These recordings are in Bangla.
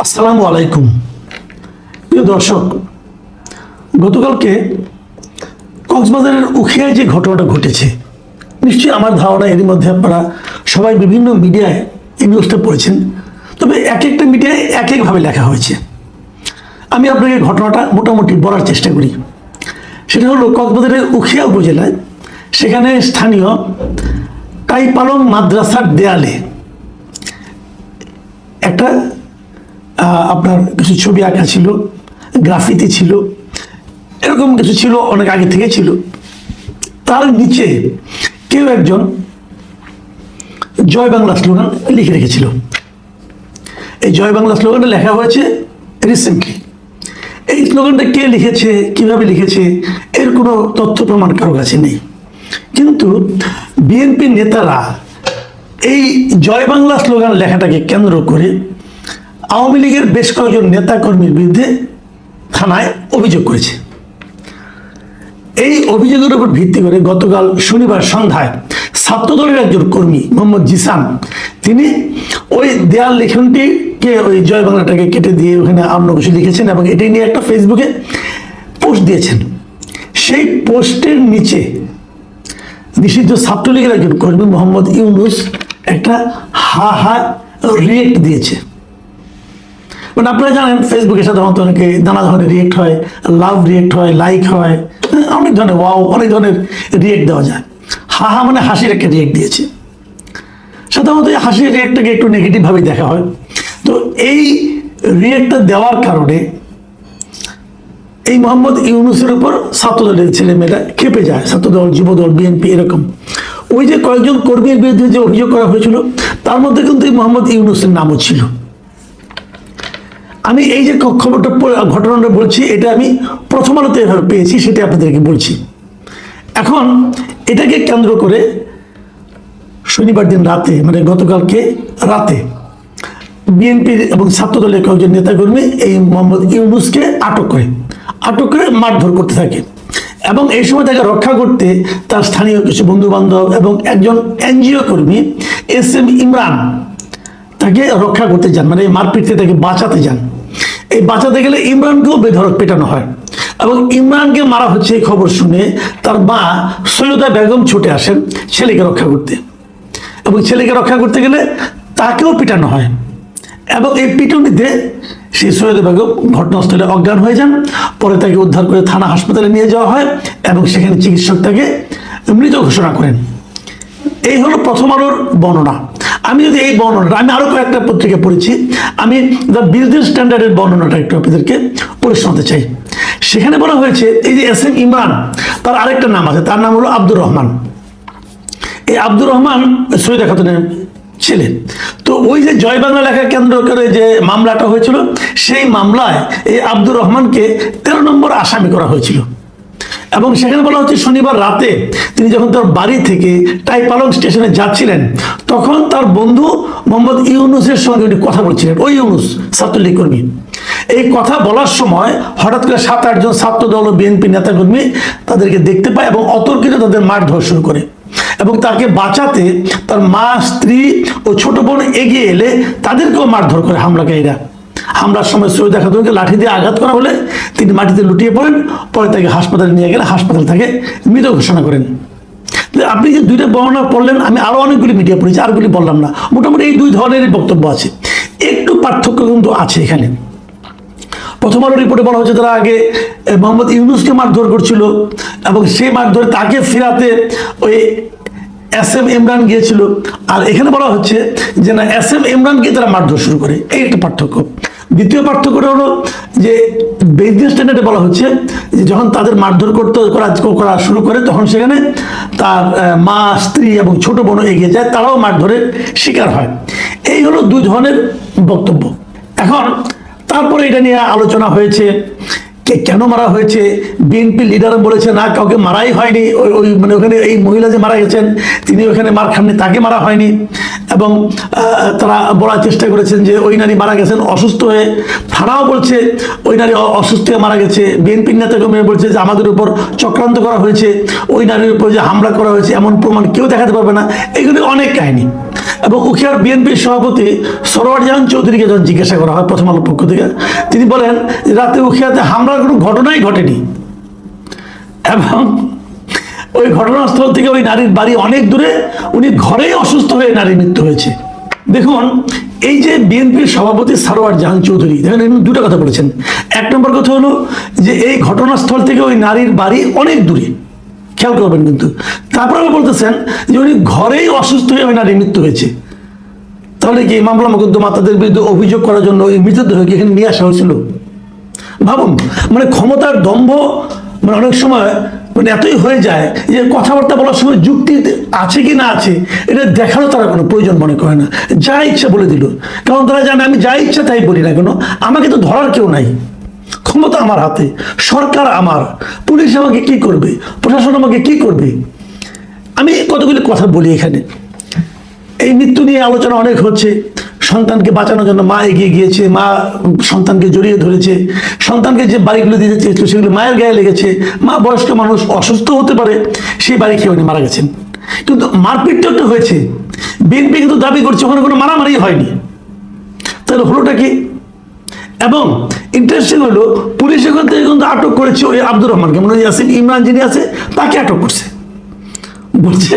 আসসালামু আলাইকুম প্রিয় দর্শক, গতকালকে কক্সবাজারের উখিয়ায় যে ঘটনাটা ঘটেছে, নিশ্চয়ই আমার ধারণা এর মধ্যে আপনারা সবাই বিভিন্ন মিডিয়ায় এই নিউজটা পড়েছেন। তবে এক একটা মিডিয়ায় এক একভাবে লেখা হয়েছে। আমি আপনাকে ঘটনাটা মোটামুটি বলার চেষ্টা করি। সেটা হলো কক্সবাজারের উখিয়া উপজেলায়, সেখানে স্থানীয় টাইপালং মাদ্রাসার দেয়ালে একটা আপনার কিছু ছবি আঁকা ছিল, গ্রাফিতি ছিল, এরকম কিছু ছিল, অনেক আগে থেকে ছিল। তার নিচে কেউ একজন জয় বাংলা স্লোগান লিখে রেখেছিল। এই জয় বাংলা স্লোগানটা লেখা হয়েছে রিসেন্টলি। এই স্লোগানটা কে লিখেছে, কিভাবে লিখেছে, এর কোনো তথ্য প্রমাণ কারো কাছে নেই। কিন্তু বিএনপি নেতারা এই জয় বাংলা স্লোগান লেখাটাকে কেন্দ্র করে আওয়ামী লীগের বেশ কয়েকজন নেতাকর্মীর বিরুদ্ধে থানায় অভিযোগ করেছে। এই অভিযোগের উপর ভিত্তি করে গতকাল শনিবার সন্ধ্যায় ছাত্রদলের একজন কর্মী মোহাম্মদ জিসান, তিনি ওই দেয়াল লিখনটিকে, ওই জয় বাংলাটাকে কেটে দিয়ে ওখানে অন্য কিছু লিখেছেন এবং এটাই নিয়ে একটা ফেসবুকে পোস্ট দিয়েছেন। সেই পোস্টের নিচে নিষিদ্ধ ছাত্রলীগের একজন কর্মী মোহাম্মদ ইউনুস একটা হা হা রিয়েক্ট দিয়েছে। মানে আপনারা জানেন, ফেসবুকে সাধারণত অনেকে নানা ধরনের রিয়েক্ট হয়, লাভ রিয়েক্ট হয়, লাইক হয়, অনেক ধরনের ওয়াও, অনেক ধরনের রিয়েক্ট দেওয়া যায়। হা হা মানে হাসির একটা রিয়েক্ট দিয়েছে। সাধারণত এই হাসির রিয়েক্টটাকে একটু নেগেটিভভাবেই দেখা হয়। তো এই রিয়েক্টটা দেওয়ার কারণে এই মোহাম্মদ ইউনুসের উপর ছাত্রদলের ছেলেমেয়েরা খেপে যায়। ছাত্রদল, যুবদল, বিএনপি, এরকম ওই যে কয়েকজন কর্মীর বিরুদ্ধে যে অভিযোগ করা হয়েছিল, তার মধ্যে কিন্তু এই মোহাম্মদ ইউনুসের নামও ছিল। আমি এই যে খবরটা, ঘটনাটা বলছি, এটা আমি প্রথম আলোতে এভাবে পেয়েছি, সেটা আপনাদেরকে বলছি। এখন এটাকে কেন্দ্র করে শনিবার দিন রাতে, মানে গতকালকে রাতে, বিএনপির এবং ছাত্রদলের কয়েকজন নেতাকর্মী এই মোহাম্মদ ইউনুসকে আটক করে মারধর করতে থাকে। এবং এই সময় তাকে রক্ষা করতে তার স্থানীয় কিছু বন্ধু বান্ধব এবং একজন এনজিও কর্মী SM ইমরান তাকে রক্ষা করতে যান, মানে মারপিট থেকে তাকে বাঁচাতে যান। এই বাঁচাতে গেলে ইমরানকেও বেধড়ক পেটানো হয় এবং ইমরানকে মারা হচ্ছে এই খবর শুনে তার মা সৈয়দা বেগম ছুটে আসেন ছেলেকে রক্ষা করতে, এবং ছেলেকে রক্ষা করতে গেলে তাকেও পিটানো হয়। এবং এই পিটুনিতে সেই সৈয়দা বেগম ঘটনাস্থলে অজ্ঞান হয়ে যান। পরে তাকে উদ্ধার করে থানা হাসপাতালে নিয়ে যাওয়া হয় এবং সেখানে চিকিৎসক তাকে মৃত ঘোষণা করেন। এই হলো প্রথম আলোর বর্ণনা। আমি যদি এই বর্ণনাটা, আমি আরো কয়েকটা পত্রিকা পড়েছি, আমি দ্য বিজনেস স্ট্যান্ডার্ডের বর্ণনাটা একটু আপনাদেরকে পড়ে শোনাতে চাই। সেখানে বলা হয়েছে, এই যে SM ইমরান, তার আরেকটা নাম আছে, তার নাম হলো আব্দুর রহমান। এই আব্দুর রহমান সৈয়দা খাতুনের ছেলে। তো ওই যে জয় বাংলা লেখা কেন্দ্র করে যে মামলাটা হয়েছিল, সেই মামলায় এই আব্দুর রহমানকে 13 নম্বর আসামি করা হয়েছিল। এবং সেখানে বলা হচ্ছে, শনিবার রাতে তিনি যখন তার বাড়ি থেকে টাইপালং স্টেশনে যাচ্ছিলেন, তখন তার বন্ধু মোহাম্মদ ইউনুসের সঙ্গে উনি কথা বলছিলেন। ওই ইউনুস ছাত্রলীগ কর্মী। এই কথা বলার সময় হঠাৎ করে 7-8 জন ছাত্রদল ও বিএনপি নেতাকর্মী তাদেরকে দেখতে পায় এবং অতর্কিত তাদের মারধর শুরু করে। এবং তাকে বাঁচাতে তার মা, স্ত্রী ও ছোট বোন এগিয়ে এলে তাদেরকেও মারধর করে হামলাকারীরা। হামলার সময় সৈয়দা খাতুনকে লাঠি দিয়ে আঘাত করা হলে তিনি মাটিতে লুটিয়ে পড়েন। পরে তাকে হাসপাতালে নিয়ে গেলে হাসপাতাল থেকে মৃত ঘোষণা করেন। আপনি যে দুইটা বর্ণনা পড়লেন, আমি আরো অনেকগুলি মিডিয়া পড়েছি, আরগুলি বললাম না। মোটামুটি এই দুই ধরনেরই বক্তব্য আছে। একটু পার্থক্য কিন্তু আছে এখানে। প্রথম আলো রিপোর্টে বলা হচ্ছে, তারা আগে মোহাম্মদ ইউনুসকে মারধর করছিল এবং সেই মারধরে তাকে ফিরাতে ওই SM ইমরান গিয়েছিল। আর এখানে বলা হচ্ছে যে না, SM ইমরানকে তারা মারধর শুরু করে। এই একটা পার্থক্য। দ্বিতীয় পার্থক্যটা হলো যে বিজনেস স্ট্যান্ডার্ডে বলা হচ্ছে যে যখন তাদের মারধর করা শুরু করে, তখন সেখানে তার মা, স্ত্রী এবং ছোট বোন এগিয়ে যায়, তারাও মারধরের শিকার হয়। এই হলো দুই ধরনের বক্তব্য। এখন তারপরে এটা নিয়ে আলোচনা হয়েছে, কেন মারা হয়েছে বিএনপি লিডার বলেছে না কাউকে মারাই হয়নি, ওই মানে ওখানে এই মহিলা যে মারা গেছেন তিনি ওখানে মার খাননি, তাকে মারা হয়নি। এবং তারা বলার চেষ্টা করেছেন যে ওই নারী মারা গেছেন অসুস্থ হয়ে। থানাও বলছে ওই নারী অসুস্থ হয়ে মারা গেছে। বিএনপির নেতাকর্মী বলছে যে আমাদের উপর চক্রান্ত করা হয়েছে, ওই নারীর উপর যে হামলা করা হয়েছে এমন প্রমাণ কেউ দেখাতে পারবে না। এগুলি অনেক কাহিনী। এবং উখিয়ার বিএনপির সভাপতি সরওয়ার জাহান চৌধুরীকে যখন জিজ্ঞাসা করা হয় প্রথম আলোর পক্ষ থেকে, তিনি বলেন রাতে উখিয়াতে হামলার কোনো ঘটনাই ঘটেনি এবং ওই ঘটনাস্থল থেকে ওই নারীর বাড়ি অনেক দূরে, উনি ঘরেই অসুস্থ হয়ে নারীর মৃত্যু হয়েছে। দেখুন এই যে বিএনপির সভাপতি সরওয়ার জাহান চৌধুরী দেখেন দুটো কথা বলেছেন। এক নম্বর কথা হলো যে এই ঘটনাস্থল থেকে ওই নারীর বাড়ি অনেক দূরে, খেয়াল করবেন কিন্তু। তারপরে বলতেছেন যে উনি ঘরেই অসুস্থ হয়ে ওই নারীর মৃত্যু হয়েছে। তাহলে কি মামলা মোকদ্দমা তাদের বিরুদ্ধে অভিযোগ করার জন্য ওই মৃতদেহকে এখানে নিয়ে আসা হয়েছিল? ভাবুন, মানে ক্ষমতার দম্ভ মানে অনেক সময় মানে এতই হয়ে যায় যে কথাবার্তা বলার সময় যুক্তি আছে কি না আছে এটা দেখারও তারা কোনো প্রয়োজন মনে করে না, যা ইচ্ছা বলে দিল। কারণ তারা জানে আমি যা ইচ্ছা তাই বলি না কেন, আমাকে তো ধরার কেউ নাই, ক্ষমতা আমার হাতে, সরকার আমার, পুলিশ আমাকে কি করবে, প্রশাসন আমাকে কি করবে। আমি কতগুলি কথা বলি এখানে। এই মৃত্যু নিয়ে আলোচনা অনেক হচ্ছে। সন্তানকে বাঁচানোর জন্য মা এগিয়ে গিয়েছে, মা সন্তানকে জড়িয়ে ধরেছে, সন্তানকে যে বাড়িগুলো দিতে চেয়েছিল সেগুলো মায়ের গায়ে লেগেছে। মা বয়স্ক মানুষ, অসুস্থ হতে পারে, সেই বাড়ি খেয়ে উনি মারা গেছেন। কিন্তু মারপিটটা একটা হয়েছে, বিএনপি কিন্তু দাবি করছে ওখানে কোনো মারামারি হয়নি। তাহলে হলোটা কি? এবং ইন্টারেস্টিং হলো পুলিশ এখান থেকে কিন্তু আটক করেছে ওই আব্দুর রহমানকে, মানে ইয়াসিন ইমরান যিনি আছে তাকে আটক করছে, বলছে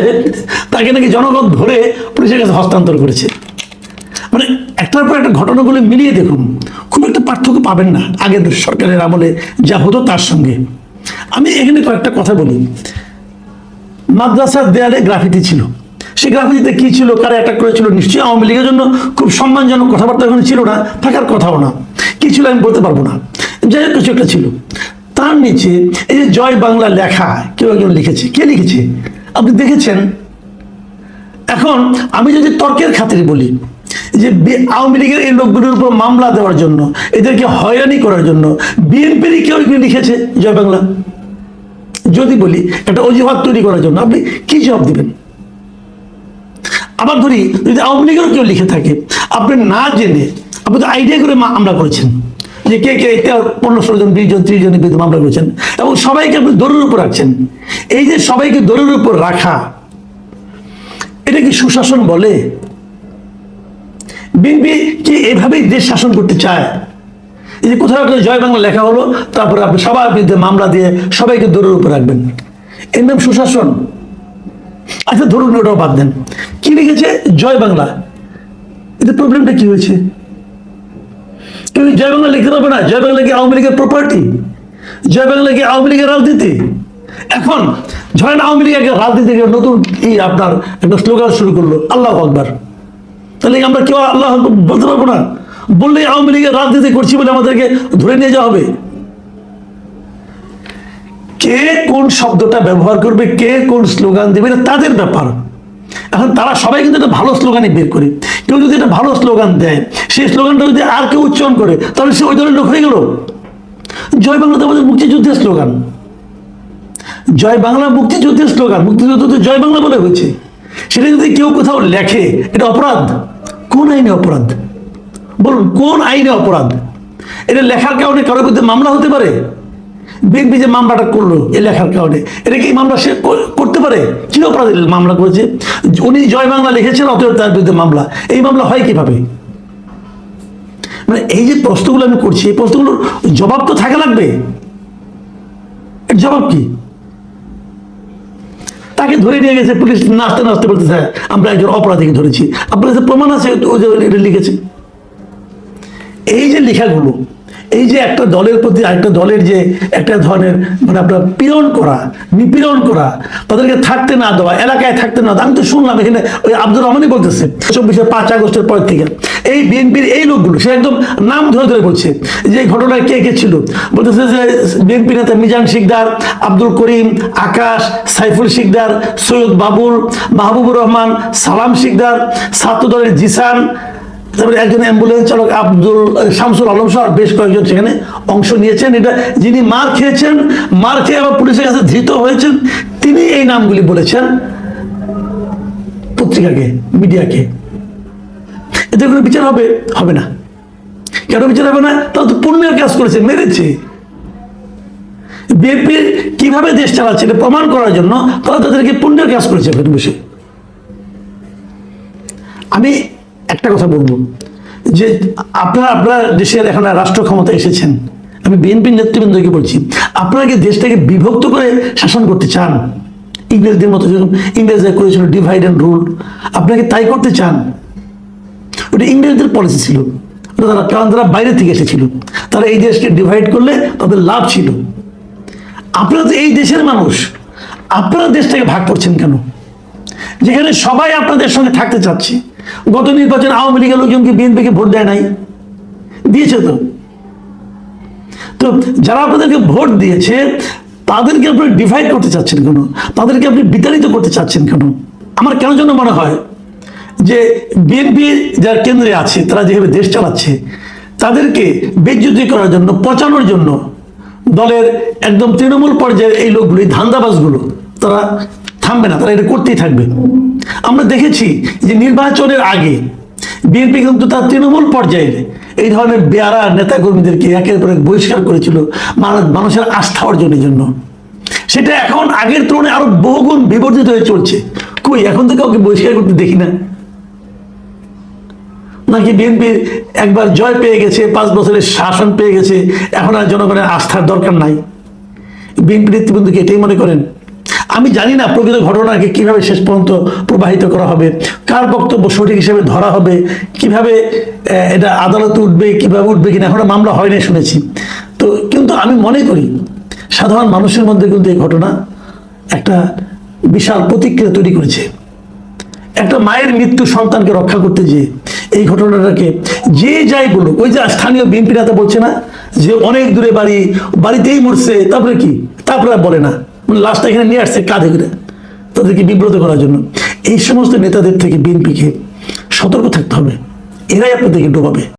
তাকে নাকি জনগণ ধরে পুলিশের কাছে হস্তান্তর করেছে। মানে একটার পর একটা ঘটনাগুলো মিলিয়ে দেখুন, খুব একটা পার্থক্য পাবেন না আগের সরকারের আমলে যা হতো তার সঙ্গে। আমি এখানে কয়েকটা কথা বলি। মাদ্রাসার দেয়ালে গ্রাফিতি ছিল, সেই গ্রাফিতিতে কি ছিল, কারা অ্যাটাক করেছিল? নিশ্চয়ই আওয়ামী লীগের জন্য খুব সম্মানজনক কথাবার্তা ওখানে ছিল না, থাকার কথাও না। কি ছিল আমি বলতে পারবো না, যাই হোক কিছু একটা ছিল। তার নিচে এই যে জয় বাংলা লেখা কেউ একজন লিখেছে, কে লিখেছে আপনি দেখেছেন? এখন আমি যদি তর্কের খাতিরে বলি যে আওয়ামী লীগের এই লোকগুলোর উপর মামলা দেওয়ার জন্য, এদেরকে হয়রানি করার জন্য বিএনপিরই কেউ লিখেছে জয় বাংলা, যদি বলি একটা অজুহাত তৈরি করার জন্য, আপনি কি জবাব দিবেন? আবার ধরি যদি আওয়ামী লীগেরও কেউ লিখে থাকে, আপনি না জেনে আপনি তো আইডিয়া করে মামলা করেছেন যে কে কে 15-16 জন 20 জন 30 জনের বিরুদ্ধে মামলা করেছেন এবং সবাইকে আপনি দৌড়ের উপর রাখছেন। এই যে সবাইকে দৌড়ের উপর রাখা, এটা কি সুশাসন বলে? বিএনপি কি এভাবেই দেশ শাসন করতে চায়? এই যে কোথাও একটা জয় বাংলা লেখা হলো, তারপরে আপনি সবার বিরুদ্ধে মামলা দিয়ে সবাইকে দৌড়ের উপর রাখবেন, এর নাম সুশাসন? আচ্ছা ধরুন ওটাও বাদ দেন, কি লিখেছে জয় বাংলা, এতে প্রবলেমটা কি হয়েছে? কেউ জয় বাংলা লিখতে পারবে না? জয় বাংলা কি আওয়ামী লীগের প্রপার্টি? জয় বাংলা কি আওয়ামী লীগের রাজনীতি? এখন ধরেন আওয়ামী লীগ একটা রাজনীতি নতুন আপনার একটা স্লোগান শুরু করলো আল্লাহু আকবার, তাহলে আমরা কেউ আল্লাহ বলতে পারবো না? বললেই আওয়ামী লীগের রাজনীতি করছি বলে আমাদেরকে ধরে নিয়ে যাওয়া হবে। কে কোন শব্দটা ব্যবহার করবে, কে কোন স্লোগান দেবে, এটা তাদের ব্যাপার। এখন তারা সবাই কিন্তু একটা ভালো স্লোগানই বের করে, কেউ যদি একটা ভালো স্লোগান দেয়, সেই স্লোগানটা যদি আর কেউ উচ্চারণ করে তাহলে সে ওই ধরনের লোক হয়ে গেল। জয় বাংলা তো আমাদের মুক্তিযুদ্ধের স্লোগান, জয় বাংলা মুক্তিযুদ্ধের স্লোগান, মুক্তিযুদ্ধ তো জয় বাংলা বলে হয়েছে। সেটা যদি কেউ কোথাও লেখে, এটা অপরাধ? কোন আইনে অপরাধ বলুন, কোন আইনে অপরাধ? এটা লেখার কারণে কারোর বিরুদ্ধে মামলা হতে পারে? বিএনপি যে মামলাটা করলো এই লেখার কারণে, এটা কি মামলা সে করতে পারে? কি অপরাধ মামলা করেছে? উনি জয় বাংলা লিখেছেন অতএব তার বিরুদ্ধে মামলা, এই মামলা হয় কিভাবে? মানে এই যে প্রশ্নগুলো আমি করছি, এই প্রশ্নগুলোর জবাব তো থাকা লাগবে। এর জবাব কি? তাকে ধরে নিয়ে গেছে পুলিশ, নাচতে নাচতে বলতেছে আমরা একজন অপরাধীকে ধরেছি, আপনার কাছে প্রমাণ আছে ও যে এটা লিখেছে? এই যে লেখাগুলো, এই যে একটা দলের প্রতি আরেকটা দলের যে একটা ধরনের মানে আপনার পীড়ন করা, নিপীড়ন করা, তাদেরকে থাকতে না দেওয়া, এলাকায় থাকতে না দেওয়া। আমি তো শুনলাম এখানে ওই আব্দুর রহমানই বলতেছে 5 আগস্টের পর থেকে এই বিএনপির এই লোকগুলো, সে একদম নাম ধরে ধরে বলছে যে ঘটনায় কে কে ছিল। বলতেছে যে বিএনপি নেতা মিজান শিকদার, আব্দুল করিম, আকাশ, সাইফুল শিকদার, সৈয়দ বাবুল, মাহবুবুর রহমান, সালাম শিকদার, ছাত্র দলের জিসান, তারপরে একজন অ্যাম্বুলেন্স চালক শামসুল আলম সহ বেশ কয়েকজন সেখানে অংশ নিয়েছেন। এটা যিনি মার খেয়েছেন, মার খেয়ে আবার পুলিশের কাছে ধৃত হয়েছেন, তিনি এই নামগুলি বলেছেন পত্রিকাকে, মিডিয়াকে। এতে কোনো বিচার হবে? হবে না। কেন বিচার হবে না? তারা তো পুণ্যের কাজ করেছে, মেরেছে। বিএনপি কিভাবে দেশ চালাচ্ছে এটা প্রমাণ করার জন্য তারা তাদেরকে পুণ্যের কাজ করেছে ওখানে বসে। আমি একটা কথা বলবো যে আপনারা দেশের এখন রাষ্ট্র ক্ষমতা এসেছেন, আমি বিএনপির নেতৃবৃন্দকে বলছি, আপনারা কি দেশটাকে বিভক্ত করে শাসন করতে চান? ইংরেজদের মতো যেরকম ইংরেজরা করেছিল ডিভাইড অ্যান্ড রুল, আপনাকে তাই করতে চান? ওটা ইংরেজদের পলিসি ছিল, কারণ তারা বাইরে থেকে এসেছিল, তারা এই দেশকে ডিভাইড করলে তাদের লাভ ছিল। আপনারা তো এই দেশের মানুষ, আপনারা দেশটাকে ভাগ করছেন কেন? যেখানে সবাই আপনাদের সঙ্গে থাকতে চাচ্ছে। গত নির্বাচনে আওয়ামী লীগের লোকজনকে বিএনপিকে ভোট দেয় নাই, দিয়েছে তো। তো যারা আপনাদেরকে ভোট দিয়েছে তাদেরকে আপনি ডিভাইড করতে চাচ্ছেন কেন? তাদেরকে আপনি বিতাড়িত করতে চাচ্ছেন কেন? আমার কেন যেন মনে হয় যে বিএনপি যারা কেন্দ্রে আছে, তারা যেভাবে দেশ চালাচ্ছে, তাদেরকে বেজ্জতি করার জন্য, পচানোর জন্য দলের একদম তৃণমূল পর্যায়ের এই লোকগুলি, ধান্দাবাজগুলো, তারা থামবে না, তারা এটা করতেই থাকবে। আমরা দেখেছি যে নির্বাচনের আগে বিএনপি কিন্তু তার তৃণমূল পর্যায়ে এই ধরনের বেয়ারা নেতাকর্মীদেরকে একের পর এক বহিষ্কার করেছিল মানুষের আস্থা অর্জনের জন্য। সেটা এখন আগের তুলনায় আরো বহুগুণ বিবর্তিত হয়ে চলছে। কই, এখন তো কাউকে বহিষ্কার করতে দেখি না। নাকি বিএনপি একবার জয় পেয়ে গেছে, 5 বছরের শাসন পেয়ে গেছে, এখন আর জনগণের আস্থার দরকার নাই? বিএনপি নেতৃবৃন্দকে এটাই মনে করেন? আমি জানি না প্রকৃত ঘটনাকে কিভাবে শেষ পর্যন্ত প্রবাহিত করা হবে, কার বক্তব্য সঠিক হিসেবে ধরা হবে, কিভাবে এটা আদালতে উঠবে, কিভাবে উঠবে কিনা, এখন মামলা হয় নাই শুনেছি তো। কিন্তু আমি মনে করি সাধারণ মানুষের মধ্যে কিন্তু এই ঘটনা একটা বিশাল প্রতিক্রিয়া তৈরি করেছে। একটা মায়ের মৃত্যু সন্তানকে রক্ষা করতে যে এই ঘটনাটাকে যে যাই বলুক, ওই যে স্থানীয় বিএনপি নেতা বলছে না যে অনেক দূরে বাড়ি, বাড়িতেই মরছে, তারপরে কি, তারপরে বলে না, লাশটা এখানে নিয়ে আসছে কাঁধে করে, তাদেরকে বিব্রত করার জন্য। এই সমস্ত নেতাদের থেকে বিএনপিকে সতর্ক থাকতে হবে, এরাই আপনাদেরকে ডোবাবে।